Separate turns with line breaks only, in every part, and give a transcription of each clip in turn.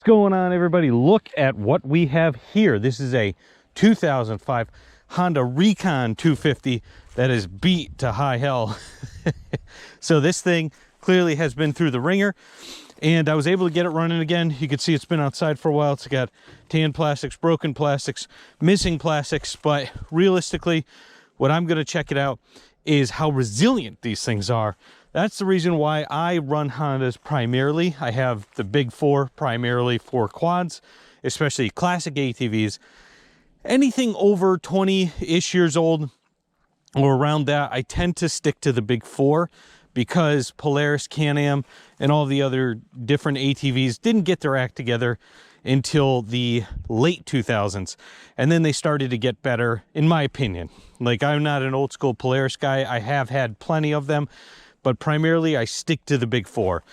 going on, everybody? Look at what we have here. This is a 2005 Honda Recon 250 that is beat to high hell. So this thing clearly has been through the ringer, and I was able to get it running again. You can see it's been outside for a while. It's got tan plastics, broken plastics, missing plastics, but realistically, what I'm going to check it out is how resilient these things are. That's the reason why I run Hondas primarily. I have the big four primarily for quads, especially classic ATVs. Anything over 20-ish years old or around that, I tend to stick to the big four because Polaris, Can-Am, and all the other different ATVs didn't get their act together until the late 2000s. And then they started to get better, in my opinion. Like, I'm not an old school Polaris guy. I have had plenty of them, but primarily I stick to the big four.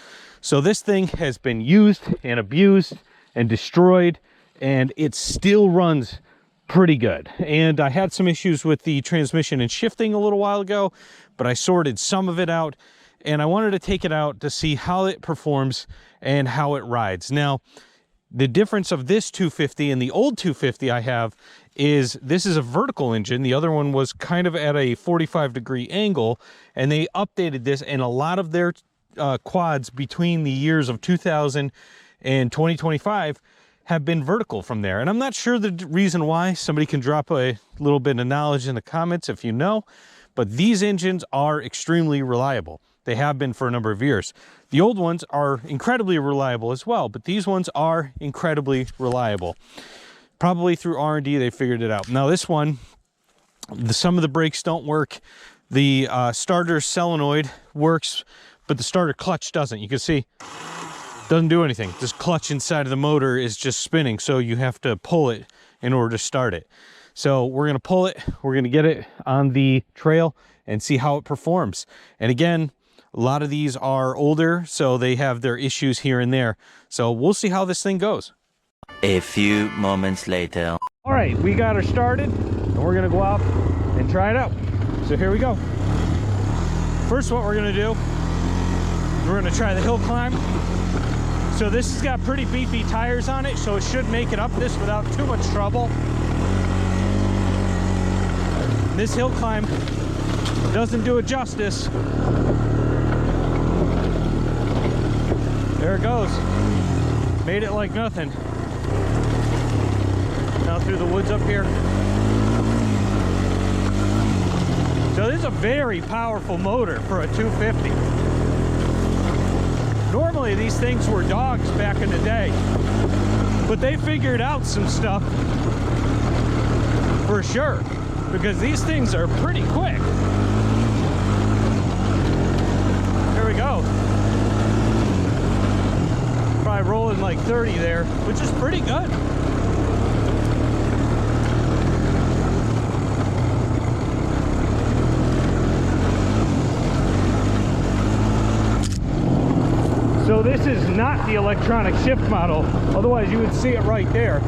So this thing has been used and abused and destroyed, and it still runs pretty good. And I had some issues with the transmission and shifting a little while ago, but I sorted some of it out, and I wanted to take it out to see how it performs and how it rides. Now, the difference of this 250 and the old 250 I have is this is a vertical engine. The other one was kind of at a 45-degree angle, and they updated this, and a lot of their quads between the years of 2000 and 2025 have been vertical from there. And I'm not sure the reason why. Somebody can drop a little bit of knowledge in the comments if you know, but these engines are extremely reliable. They have been for a number of years. The old ones are incredibly reliable as well, but these ones are incredibly reliable. Probably through R&D they figured it out. Now this one, some of the brakes don't work. The starter solenoid works, but the starter clutch doesn't. You can see, doesn't do anything. This clutch inside of the motor is just spinning, so you have to pull it in order to start it. So we're gonna pull it, we're gonna get it on the trail and see how it performs. And again, a lot of these are older, so they have their issues here and there. So we'll see how this thing goes.
A few moments later.
All right, we got her started, and we're gonna go out and try it out. So here we go. First, what we're gonna do, we're gonna try the hill climb. So this has got pretty beefy tires on it, so it should make it up this without too much trouble. This hill climb doesn't do it justice. There it goes. Made it like nothing. Now through the woods up here. So this is a very powerful motor for a 250. Normally these things were dogs back in the day, but they figured out some stuff for sure, because these things are pretty quick. There we go. Probably rolling like 30 there, which is pretty good. So this is not the electronic shift model, otherwise you would see it right there.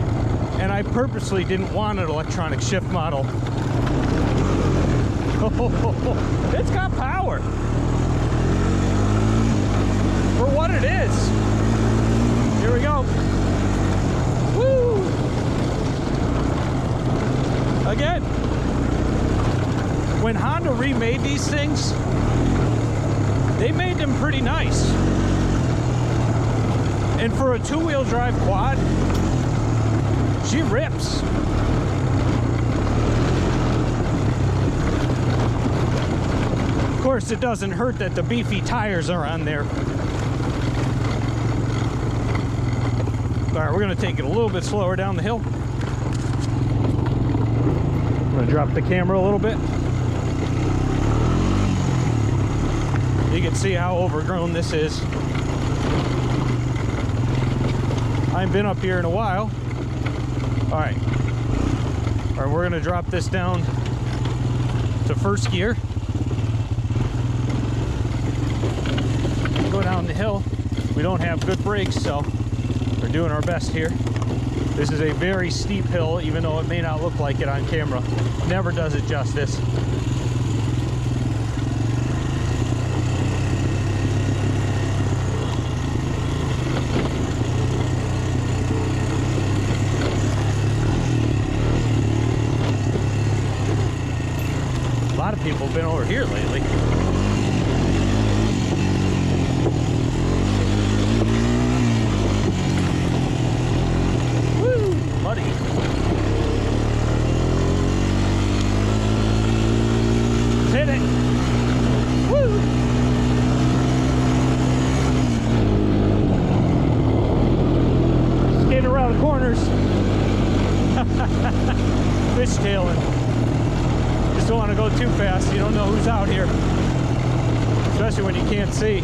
And I purposely didn't want an electronic shift model. It's got power for what it is. Here we go. Woo! Again, when Honda remade these things, they made them pretty nice. And for a two-wheel drive quad, she rips. Of course, it doesn't hurt that the beefy tires are on there. All right, we're gonna take it a little bit slower down the hill. I'm gonna drop the camera a little bit. You can see how overgrown this is. I haven't been up here in a while. All right, we're gonna drop this down to first gear. Go down the hill. We don't have good brakes, so we're doing our best here. This is a very steep hill, even though it may not look like it on camera. Never does it justice. people have been over here lately. Woo, muddy. Let's hit it. Woo. Skating around the corners. Fishtailing. Just don't want to go too fast. You don't know who's out here, especially when you can't see.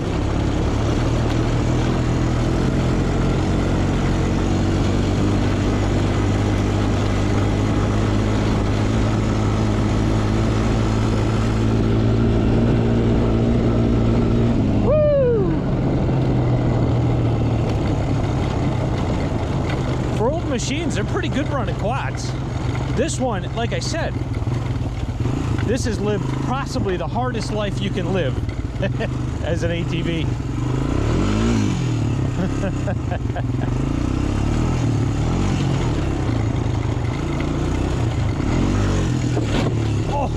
Woo! For old machines, they're pretty good running quads. This one, like I said, this has lived possibly the hardest life you can live as an ATV. Oh,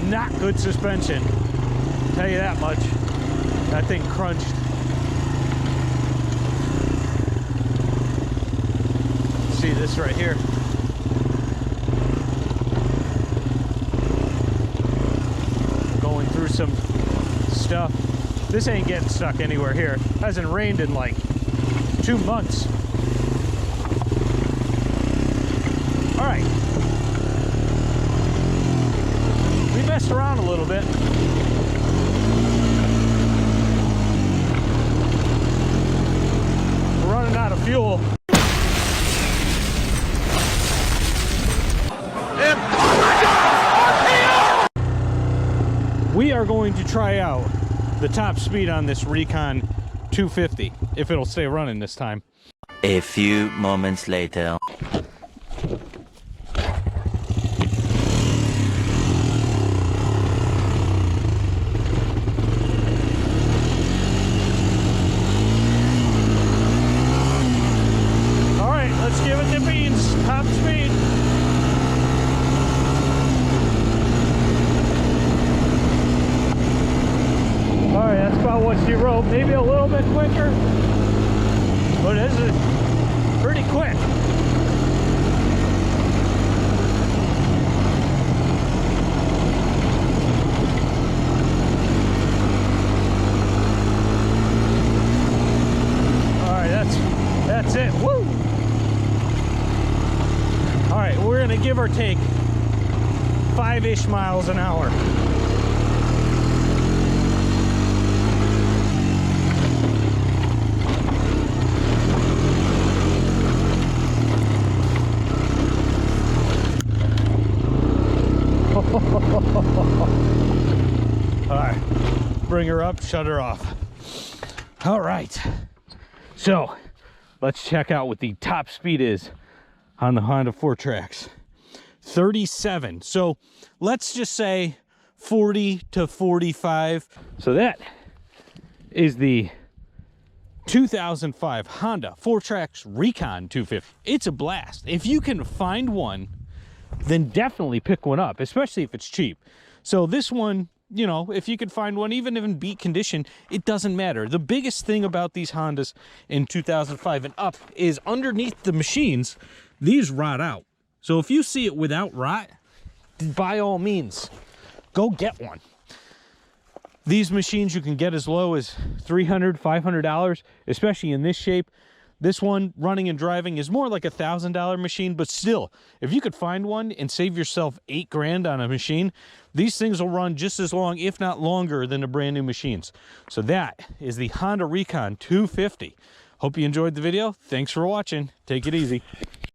not good suspension. Tell you that much. That thing crunched. See this right here. Through some stuff. This ain't getting stuck anywhere here. Hasn't rained in like 2 months. All right. We messed around a little bit. We're running out of fuel. We are going to try out the top speed on this Recon 250, if it'll stay running this time.
A few moments later.
All right, let's give it the beans. Top speed. Alright, that's about what she wrote. Maybe a little bit quicker, but this is pretty quick. Alright, that's it. Woo! Alright, we're gonna give or take 5-ish miles an hour. All right, bring her up, shut her off. All right, so let's check out what the top speed is on the Honda 4Trax. 37. So let's just say 40 to 45. So that is the 2005 Honda 4Trax Recon 250. It's a blast. If you can find one, then definitely pick one up, especially if it's cheap. So this one, you know, if you could find one, even if in beat condition, it doesn't matter. The biggest thing about these Hondas in 2005 and up is underneath the machines, these rot out. So if you see it without rot, by all means, go get one. These machines you can get as low as $300, $500, especially in this shape. This one, running and driving, is more like a $1,000 machine, but still, if you could find one and save yourself $8 grand on a machine, these things will run just as long, if not longer, than the brand new machines. So that is the Honda Recon 250. Hope you enjoyed the video. Thanks for watching. Take it easy.